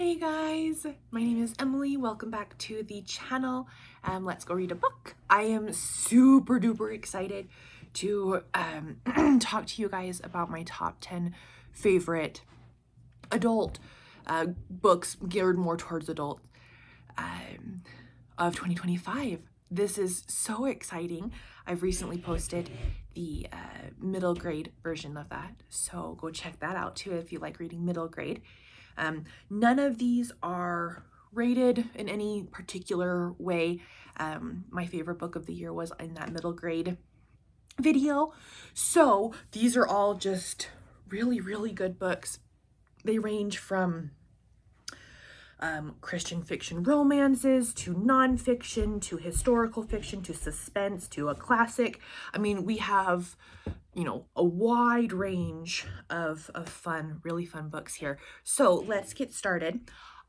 Hey guys, my name is Emily. Welcome back to the channel. Let's go read a book. I am super duper excited to talk to you guys about my top 10 favorite adult books geared more towards adults of 2025. This is so exciting. I've recently posted the middle grade version of that, so go check that out too if you like reading middle grade. None of these are rated in any particular way. My favorite book of the year was in that middle grade video. So these are all just really, really good books. They range from Christian fiction romances to nonfiction to historical fiction to suspense to a classic. I mean, we have, a wide range of fun, really fun books here. So let's get started.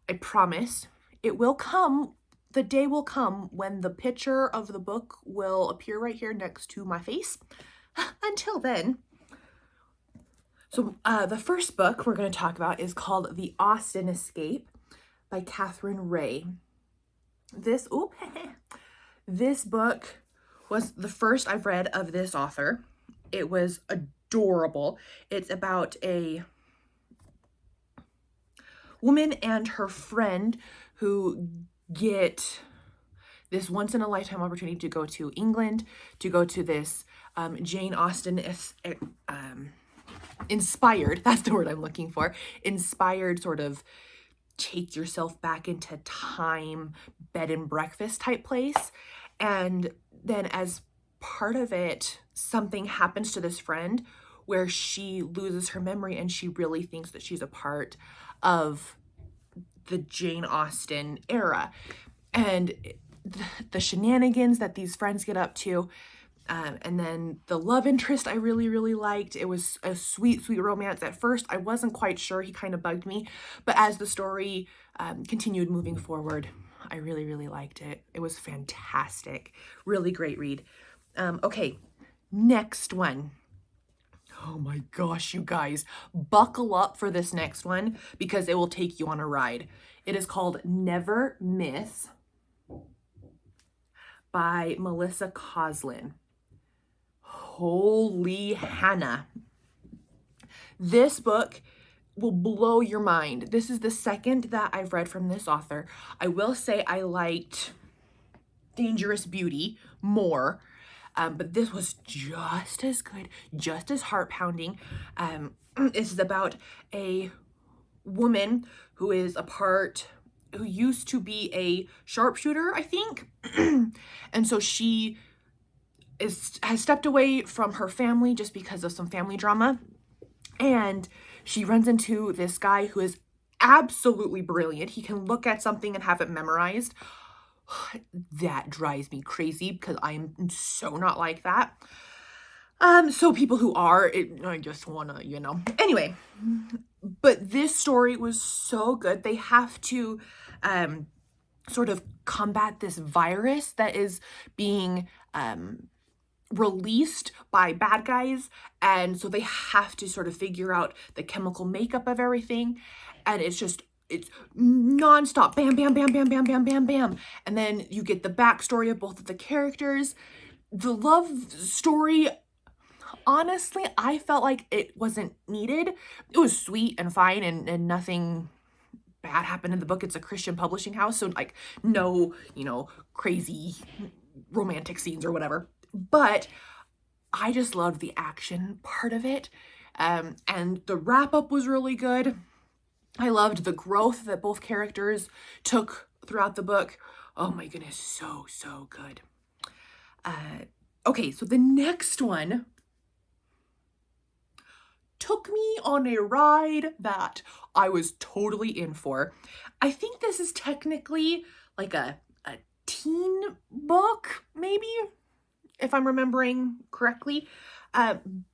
I promise it will come, the day will come when the picture of the book will appear right here next to my face. Until then, so the first book we're going to talk about is called The Austen Escape by Catherine Ray. This book was the first I've read of this author. It was adorable. It's about a woman and her friend who get this once-in-a-lifetime opportunity to go to England, to go to this Jane Austen inspired, that's the word I'm looking for, inspired sort of take yourself back into time, bed and breakfast type place. And then as part of it, something happens to this friend where she loses her memory and she really thinks that she's a part of the Jane Austen era. And the shenanigans that these friends get up to, and then the love interest I really, really liked. It was a sweet, sweet romance. At first, I wasn't quite sure. He kind of bugged me. But as the story continued moving forward, I really, really liked it. It was fantastic. Really great read. Okay, next one. Oh my gosh, you guys. Buckle up for this next one because it will take you on a ride. It is called Never Miss by Melissa Coslin. Holy Hannah. This book will blow your mind. This is the second that I've read from this author. I will say I liked Dangerous Beauty more, but this was just as good, just as heart-pounding. This is about a woman who used to be a sharpshooter, I think. And so she has stepped away from her family just because of some family drama. And she runs into this guy who is absolutely brilliant. He can look at something and have it memorized. That drives me crazy because I am so not like that. So people who are, I just wanna, Anyway, but this story was so good. They have to sort of combat this virus that is being released by bad guys, and so they have to sort of figure out the chemical makeup of everything, and it's nonstop, bam, bam, bam, bam, bam, bam, bam, bam, and then you get the backstory of both of the characters. The love story, honestly, I felt like it wasn't needed. It was sweet and fine, and nothing bad happened in the book. It's a Christian publishing house, so like no, crazy romantic scenes or whatever. But I just loved the action part of it. And the wrap-up was really good. I loved the growth that both characters took throughout the book. Oh my goodness, so, so good. Okay, so the next one took me on a ride that I was totally in for. I think this is technically like a teen book, maybe, if I'm remembering correctly,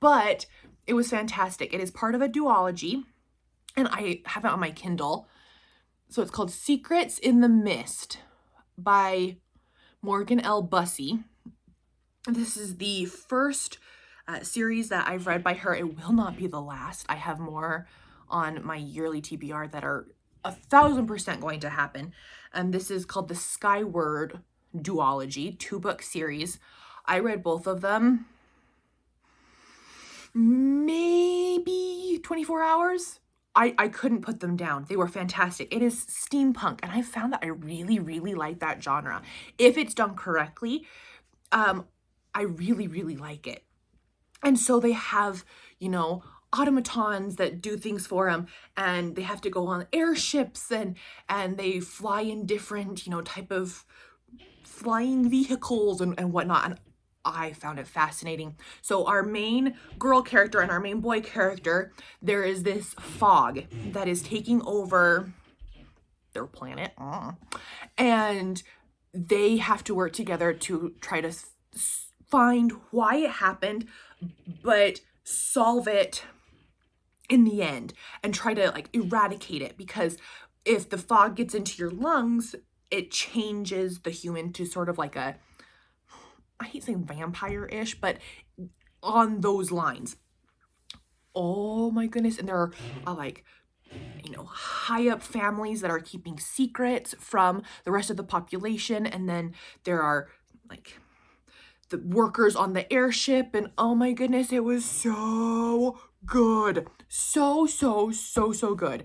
but it was fantastic. It is part of a duology, and I have it on my Kindle. So it's called Secrets in the Mist by Morgan L. Bussey. This is the first series that I've read by her. It will not be the last. I have more on my yearly TBR that are 1000% going to happen. And this is called the Skyward duology, 2-book series. I read both of them maybe 24 hours. I couldn't put them down. They were fantastic. It is steampunk, and I found that I really, really like that genre. If it's done correctly, I really, really like it. And so they have, you know, automatons that do things for them, and they have to go on airships, and they fly in different, you know, type of flying vehicles and whatnot. And I found it fascinating. So our main girl character and our main boy character, there is this fog that is taking over their planet. And they have to work together to try to find why it happened, but solve it in the end and try to like eradicate it, because if the fog gets into your lungs, it changes the human to sort of like a, I hate saying vampire-ish, but on those lines. Oh my goodness. And there are like, you know, high up families that are keeping secrets from the rest of the population. And then there are like the workers on the airship, and oh my goodness, it was so good. So good.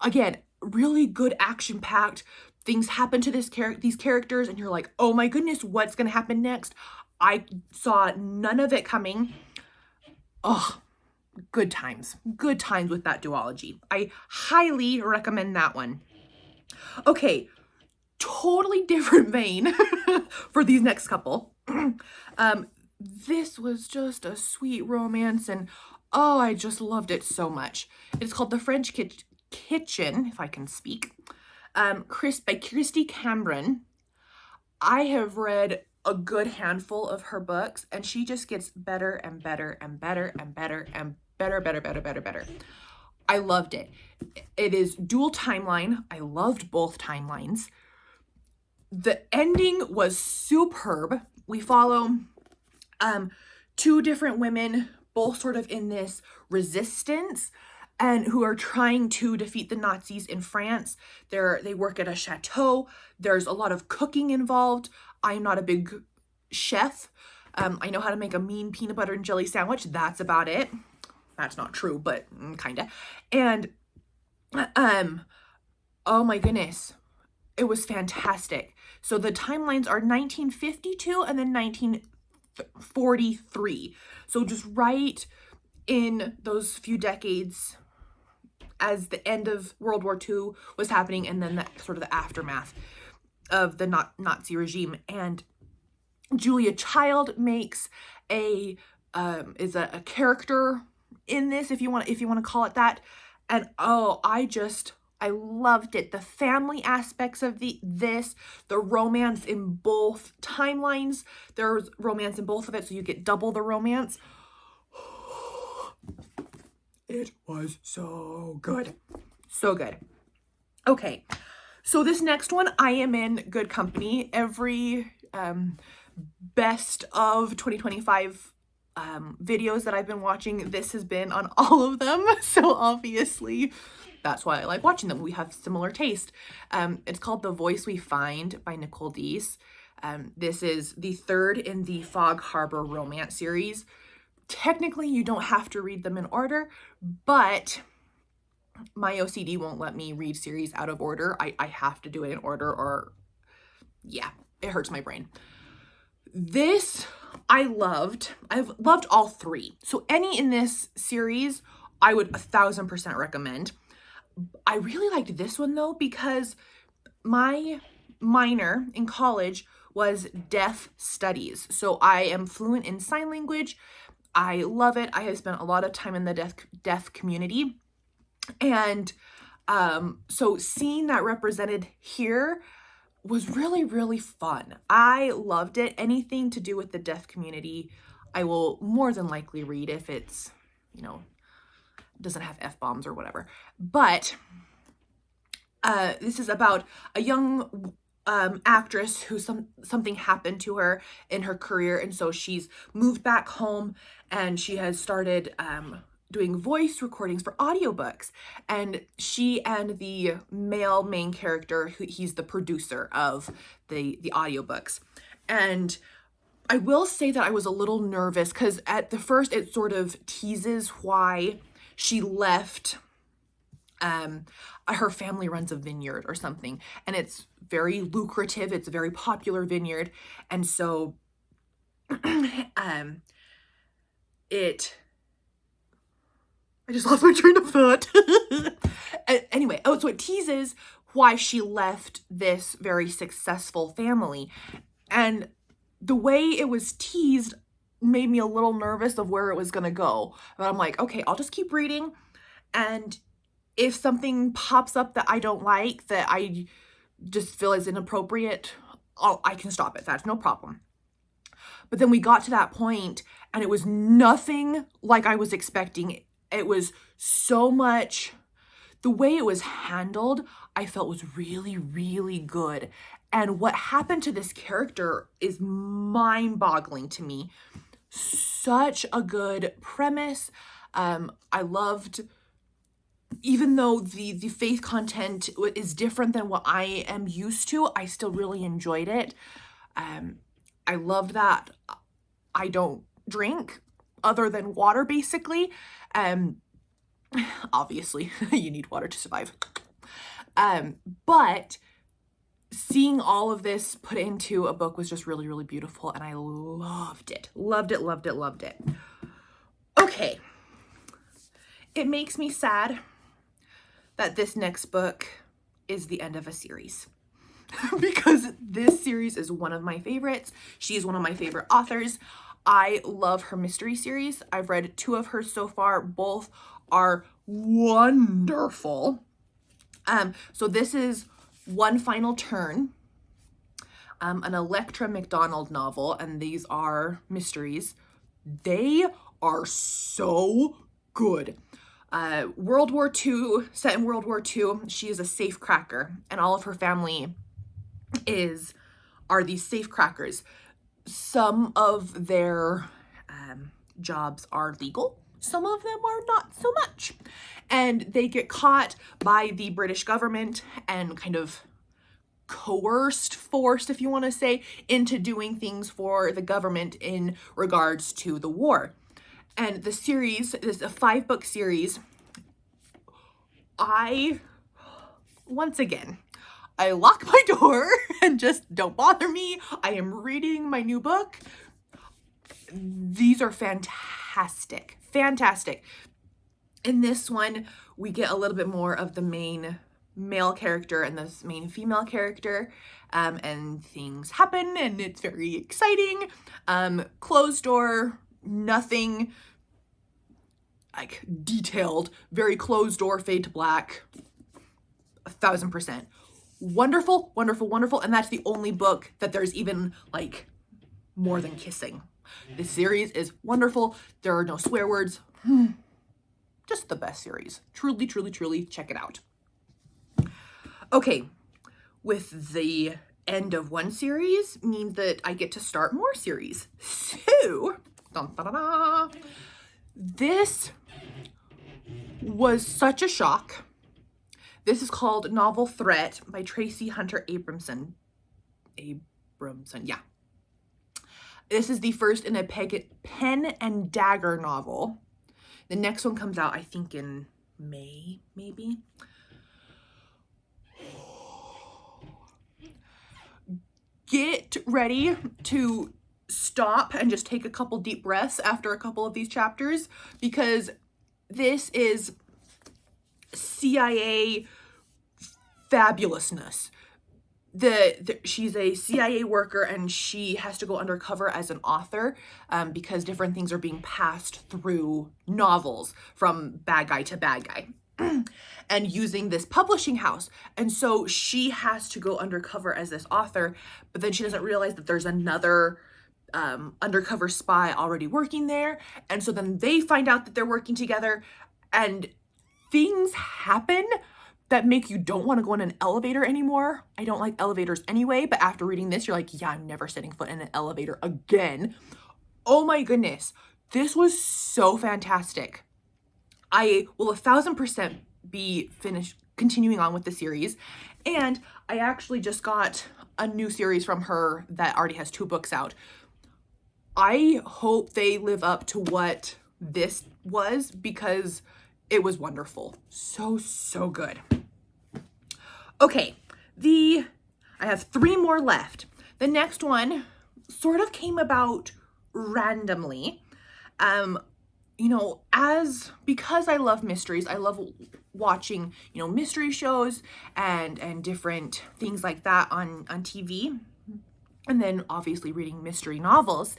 Again, really good action-packed. Things happen to these characters, and you're like, oh my goodness, what's gonna happen next? I saw none of it coming. Oh, good times with that duology. I highly recommend that one. Okay, totally different vein for these next couple. This was just a sweet romance, and oh, I just loved it so much. It's called The French Kitchen, if I can speak. By Christy Cameron. I have read a good handful of her books, and she just gets better and better and better and better and better. I loved it. It is dual timeline. I loved both timelines. The ending was superb. We follow two different women, both sort of in this resistance, and who are trying to defeat the Nazis in France. They work at a chateau. There's a lot of cooking involved. I'm not a big chef. I know how to make a mean peanut butter and jelly sandwich. That's about it. That's not true, but kind of. And oh my goodness, it was fantastic. So the timelines are 1952 and then 1943. So just right in those few decades as the end of World War II was happening, and then that sort of the aftermath of the Nazi regime. And Julia Child makes is a character in this, if you want to call it that. And oh, I loved it. The family aspects of the romance in both timelines. There's romance in both of it, so you get double the romance. It was so good. So good. Okay. So this next one, I am in good company. Every best of 2025 videos that I've been watching, this has been on all of them. So obviously that's why I like watching them. We have similar taste. It's called The Voice We Find by Nicole Deese. This is the third in the Fog Harbor romance series. Technically, you don't have to read them in order, but my OCD won't let me read series out of order. I have to do it in order, or yeah, it hurts my brain. This I've loved all three. So any in this series, I would 1000% recommend. I really liked this one though, because my minor in college was deaf studies. So I am fluent in sign language. I love it. I have spent a lot of time in the deaf community. And so seeing that represented here was really, really fun. I loved it. Anything to do with the deaf community, I will more than likely read if it's, you know, doesn't have F-bombs or whatever. But this is about a young actress who something happened to her in her career, and so she's moved back home, and she has started doing voice recordings for audiobooks. And she and the male main character, he's the producer of the audiobooks. And I will say that I was a little nervous because at the first it sort of teases why she left. Her family runs a vineyard or something, and it's very lucrative. It's a very popular vineyard. And so I just lost my train of thought. Anyway, so it teases why she left this very successful family. And the way it was teased made me a little nervous of where it was going to go. But I'm like, okay, I'll just keep reading. And if something pops up that I don't like, that I just feel is inappropriate, I can stop it. That's no problem. But then we got to that point and it was nothing like I was expecting. It was so much, the way it was handled, I felt was really, really good. And what happened to this character is mind-boggling to me. Such a good premise. I loved, even though the faith content is different than what I am used to, I still really enjoyed it. I loved that I don't drink other than water, basically. Obviously, you need water to survive. But seeing all of this put into a book was just really, really beautiful, and I loved it. Loved it, loved it, loved it. Okay. It makes me sad that this next book is the end of a series. Because this series is one of my favorites. She is one of my favorite authors. I love her mystery series. I've read 2 of hers so far. Both are wonderful. So this is One Final Turn, an Electra McDonald novel, and these are mysteries. They are so good. World War II, set in World War II, she is a safecracker, and all of her family are these safecrackers. Some of their jobs are legal. Some of them are not so much. And they get caught by the British government and kind of forced, if you want to say, into doing things for the government in regards to the war. And the series is a 5-book series. Once again, I lock my door and just don't bother me. I am reading my new book. These are fantastic. Fantastic. In this one, we get a little bit more of the main male character and this main female character, and things happen and it's very exciting. Closed door, nothing like detailed, very closed door, fade to black, 1000%. Wonderful, wonderful, wonderful. And that's the only book that there's even like more than kissing. This series is wonderful. There are no swear words. Just the best series. Truly, truly, truly check it out. Okay, with the end of one series means that I get to start more series. So, dun, dun, dun, dun. This was such a shock. This is called Novel Threat by Tracy Hunter Abramson. Yeah. This is the first in a pen and dagger novel. The next one comes out, I think, in May, maybe. Get ready to stop and just take a couple deep breaths after a couple of these chapters, because this is CIA fabulousness. She's a CIA worker and she has to go undercover as an author because different things are being passed through novels from bad guy to bad guy and using this publishing house. And so she has to go undercover as this author, but then she doesn't realize that there's another undercover spy already working there. And so then they find out that they're working together and things happen that make you don't want to go in an elevator anymore. I don't like elevators anyway, but after reading this, you're like, yeah, I'm never setting foot in an elevator again. Oh my goodness. This was so fantastic. I will 1000% be continuing on with the series. And I actually just got a new series from her that already has 2 books out. I hope they live up to what this was, because it was wonderful. So, so good. Okay, I have 3 more left. The next one sort of came about randomly. Because I love mysteries, I love watching, mystery shows and different things like that on TV. And then obviously reading mystery novels.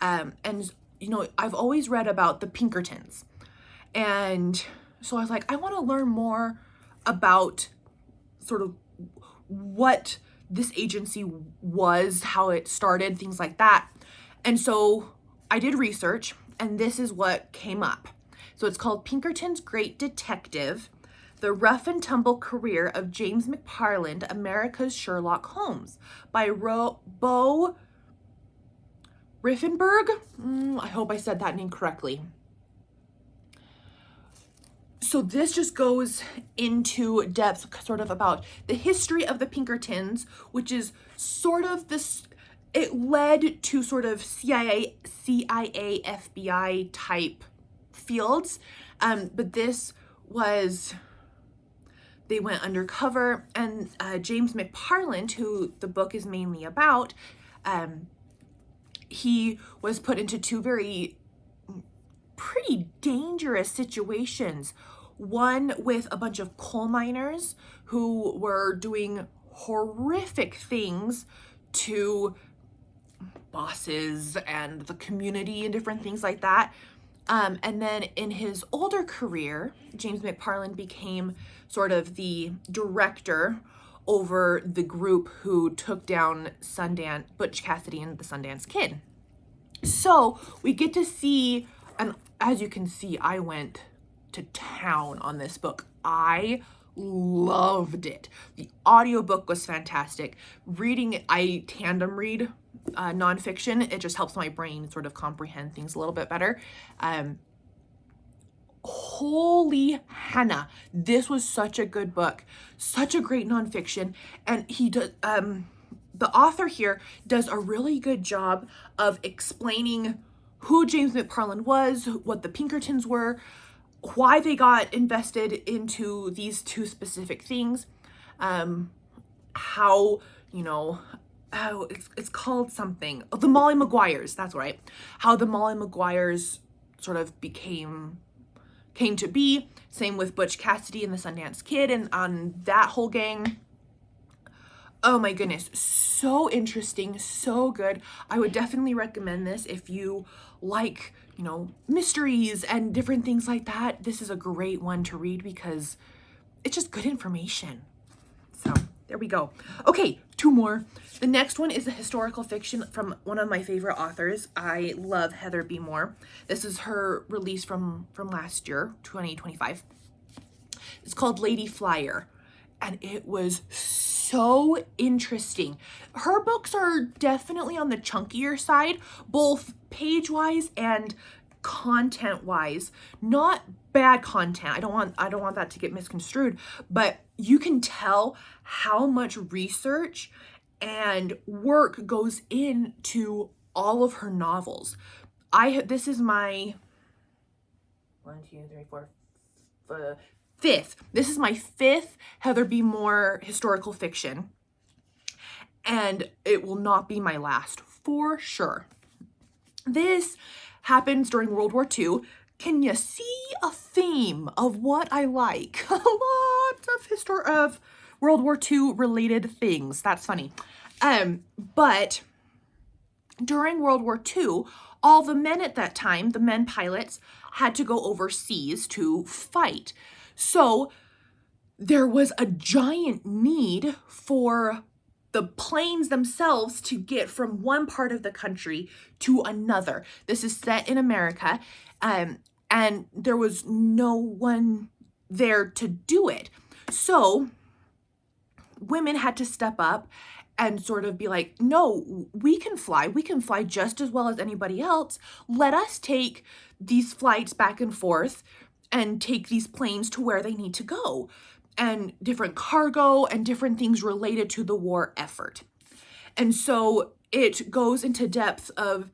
I've always read about the Pinkertons. And so I was like, I want to learn more about sort of what this agency was, how it started, things like that. And so I did research, and this is what came up. So it's called Pinkerton's Great Detective, The Rough and Tumble Career of James McParland, America's Sherlock Holmes, by Bo Riffenberg. I hope I said that name correctly. So this just goes into depth sort of about the history of the Pinkertons, which is sort of this, it led to sort of CIA, FBI type fields. But this was, they went undercover, and James McParland, who the book is mainly about, he was put into 2 pretty dangerous situations. One with a bunch of coal miners who were doing horrific things to bosses and the community and different things like that. And then in his older career, James McParland became sort of the director over the group who took down Butch Cassidy and the Sundance Kid. So we get to see, and as you can see, I went to town on this book. I loved it. The audiobook was fantastic. Reading it, I tandem read nonfiction. It just helps my brain sort of comprehend things a little bit better. Holy Hannah, this was such a good book, such a great nonfiction. And he does, the author here does a really good job of explaining who James McParland was, what the Pinkertons were, why they got invested into these 2 specific things, how, it's called something, the Molly Maguires, that's right, how the Molly Maguires sort of came to be, same with Butch Cassidy and the Sundance Kid, and on that whole gang. Oh my goodness, so interesting, so good. I would definitely recommend this if you like, mysteries and different things like that. This is a great one to read because it's just good information. So there we go. Okay, 2 more. The next one is a historical fiction from one of my favorite authors. I love Heather B. Moore. This is her release from last year, 2025. It's called Lady Flyer, and it was so interesting. Her books are definitely on the chunkier side, both page-wise and content-wise. Not bad content. I don't want that to get misconstrued, but you can tell how much research and work goes into all of her novels. This is my 1, 2, 3, 4, 5th. This is my 5th Heather B. Moore historical fiction, and it will not be my last for sure. This happens during World War II. Can you see a theme of what I like? A lot of World War II related things. That's funny. But during World War II, all the men at that time, the men pilots, had to go overseas to fight. So there was a giant need for the planes themselves to get from one part of the country to another. This is set in America, and there was no one there to do it. So women had to step up and sort of be like, no, we can fly just as well as anybody else. Let us take these flights back and forth and take these planes to where they need to go, and different cargo and different things related to the war effort. And so it goes into depth of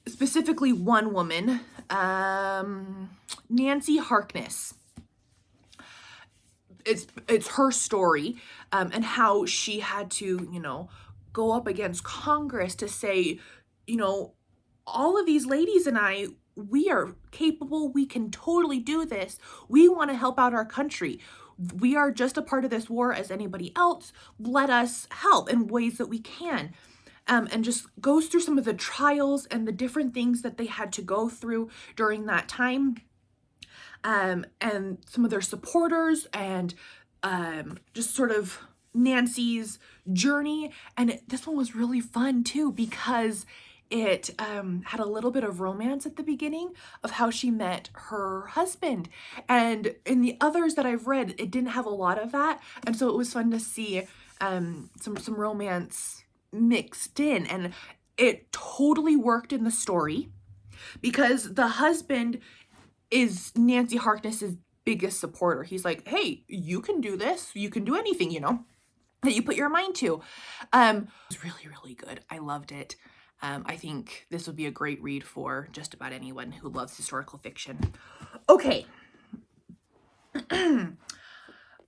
specifically one woman, Nancy Harkness. It's her story, and how she had to, go up against Congress to say, all of these ladies and I, we are capable. We can totally do this. We want to help out our country. We are just a part of this war as anybody else. Let us help in ways that we can. And just goes through some of the trials and the different things that they had to go through during that time. And some of their supporters, and just sort of Nancy's journey. And this one was really fun too, because it had a little bit of romance at the beginning of how she met her husband. And in the others that I've read, it didn't have a lot of that. And so it was fun to see some romance mixed in. And it totally worked in the story, because the husband is Nancy Harkness's biggest supporter. He's like, hey, you can do this. You can do anything, that you put your mind to. It was really, really good. I loved it. I think this would be a great read for just about anyone who loves historical fiction. Okay.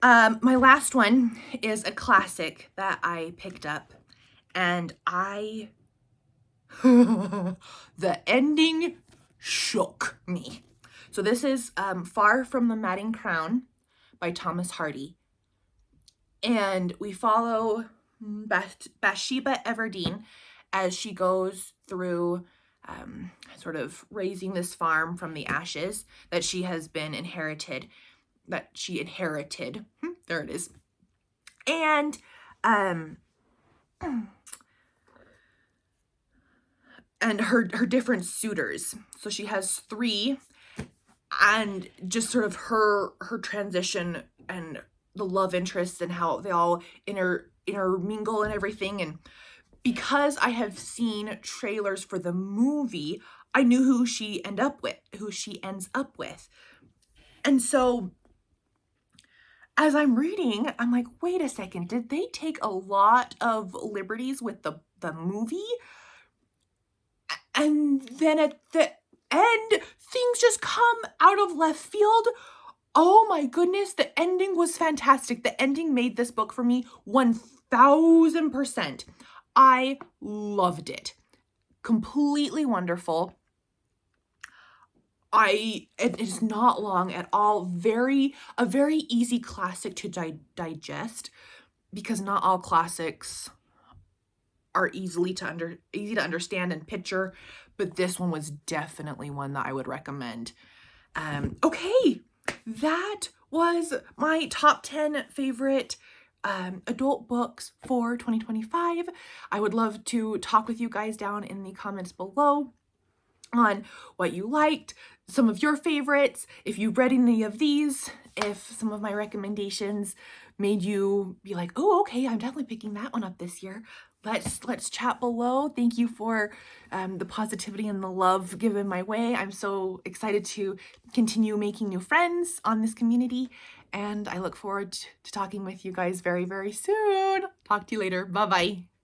My last one is a classic that I picked up, and the ending shook me. So this is Far from the Mating Crown by Thomas Hardy. And we follow Bathsheba Everdeen as she goes through sort of raising this farm from the ashes that she has been inherited, there it is. And her different suitors. So she has 3, and just sort of her transition and the love interests and how they all intermingle and everything. And because I have seen trailers for the movie, I knew who she ends up with. And so as I'm reading, I'm like, wait a second, did they take a lot of liberties with the movie? And then at the end, things just come out of left field. Oh my goodness, the ending was fantastic. The ending made this book for me 1000%. I loved it. Completely wonderful. It is not long at all. A very easy classic to digest, because not all classics are easy to understand and picture, but this one was definitely one that I would recommend. Okay, that was my top 10 favorite adult books for 2025. I would love to talk with you guys down in the comments below on what you liked, some of your favorites, if you've read any of these, if some of my recommendations made you be like, oh, okay, I'm definitely picking that one up this year. Let's chat below. Thank you for the positivity and the love given my way. I'm so excited to continue making new friends on this community, and I look forward to talking with you guys very, very soon. Talk to you later. Bye-bye.